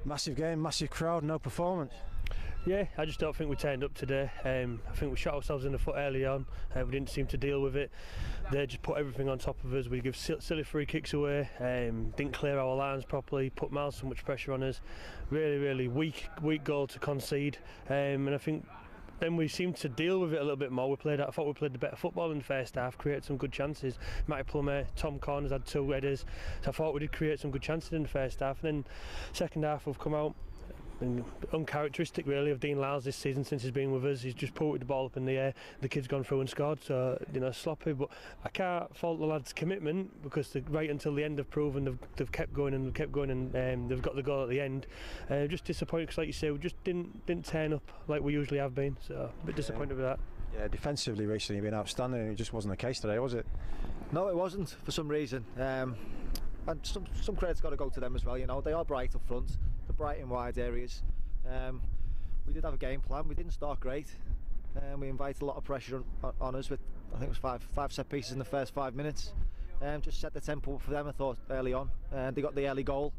Massive game, massive crowd, no performance. Yeah, I just don't think we turned up today. I think we shot ourselves in the foot early on. We didn't seem to deal with it. They just put everything on top of us. We give silly free kicks away. Didn't clear our lines properly. Put miles so much pressure on us. Really weak goal to concede. And I think then we seemed to deal with it a little bit more. I thought we played the better football in the first half, created some good chances. Matty Plummer, Tom Corners had 2 headers. So I thought we did create some good chances in the first half. And then second half we've come out. And uncharacteristic really of Dean Lyles this season since he's been with us. He's just put the ball up in the air, the kid's gone through and scored, so sloppy. But I can't fault the lads' commitment, because right until the end have proven they've kept going and they've got the goal at the end. Just disappointed because, like you say, we just didn't turn up like we usually have been, so a bit disappointed with that. Yeah, defensively recently you've been outstanding, and it just wasn't the case today, was it? No, it wasn't for some reason. And some credit's got to go to them as well. They are bright up front, they're bright in wide areas. We did have a game plan. We didn't start great. We invited a lot of pressure on us with, I think it was five set pieces in the first 5 minutes. Just set the tempo for them, I thought, early on. They got the early goal.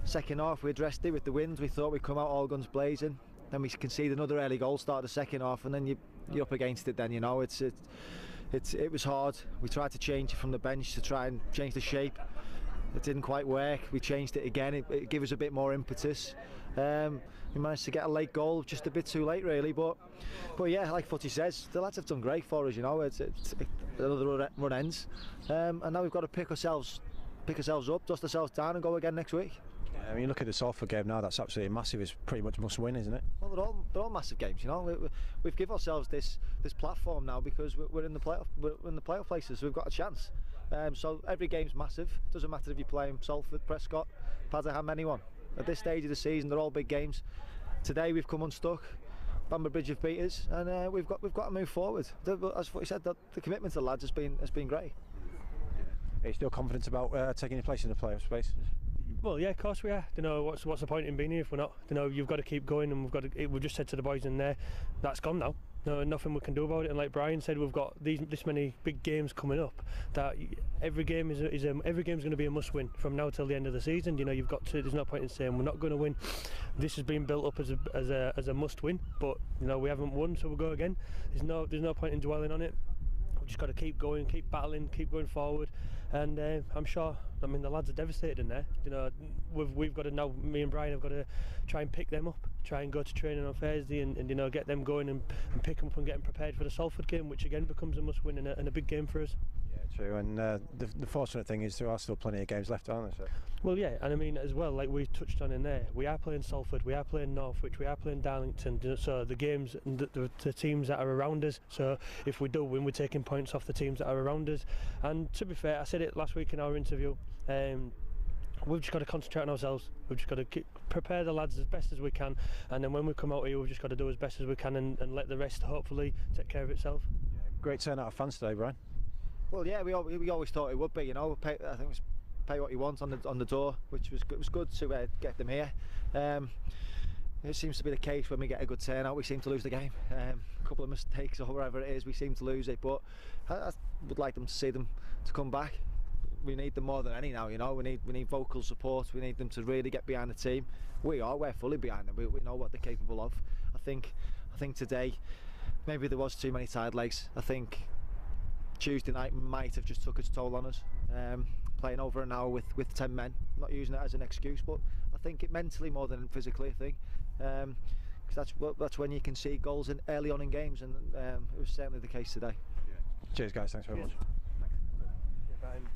Second half we addressed it with the wind. We thought we'd come out all guns blazing. Then we conceded another early goal, start the second half, and then you're up against it. Then it was hard. We tried to change it from the bench to try and change the shape. It didn't quite work. We changed it again. It gave us a bit more impetus. We managed to get a late goal, just a bit too late, really. But yeah, like Footy says, the lads have done great for us. It's another run ends, and now we've got to pick ourselves up, dust ourselves down, and go again next week. Yeah, I mean, you look at the Salford game now. That's absolutely massive. It's pretty much must win, isn't it? Well, they're all massive games. We've given ourselves this platform now because we're in the playoff. We're in the playoff places, so we've got a chance. So every game's massive. Doesn't matter if you're playing Salford, Prescott, Padiham, anyone. At this stage of the season, they're all big games. Today we've come unstuck. Bamber Bridge have beat us, and we've got to move forward. As what you said, the commitment to the lads has been great. Are you still confident about taking your place in the playoff space? Well, yeah, of course we are. What's the point in being here if we're not? You've got to keep going, and we've just said to the boys in there, that's gone now. No, nothing we can do about it. And like Bryan said, we've got this many big games coming up that every game every game's going to be a must-win from now till the end of the season. You've got to. There's no point in saying we're not going to win. This has been built up as a must-win, but we haven't won, so we'll go again. There's no point in dwelling on it. We've just got to keep going, keep battling, keep going forward, and I'm sure. The lads are devastated in there. We've got to now. Me and Bryan have got to try and pick them up, try and go to training on Thursday, and get them going and pick them up and get them prepared for the Salford game, which again becomes a must-win and a big game for us. Yeah, true. And the fortunate thing is there are still plenty of games left, aren't there? So. Well, yeah, and as well, like we touched on in there, we are playing Salford, we are playing Northwich, we are playing Darlington. So the games, the teams that are around us. So if we do win, we're taking points off the teams that are around us. And to be fair, I said it last week in our interview. We've just got to concentrate on ourselves. We've just got to prepare the lads as best as we can, and then when we come out here, we've just got to do as best as we can and let the rest hopefully take care of itself. Yeah, great turnout of fans today, Bryan. Well, yeah, we always thought it would be. I think it was pay what you want on the door, which was good. It was good to get them here. It seems to be the case when we get a good turnout, we seem to lose the game. A couple of mistakes or whatever it is, we seem to lose it. But I would like them to see them to come back. We need them more than any now. We need vocal support. We need them to really get behind the team. We're fully behind them. We know what they're capable of. I think today maybe there was too many tired legs. I think Tuesday night might have just took its toll on us. Playing over an hour with 10 men, not using it as an excuse, but I think it mentally more than physically a thing. Because that's when you can see goals early on in games, and it was certainly the case today. Yeah. Cheers, guys. Thanks very much. Thanks.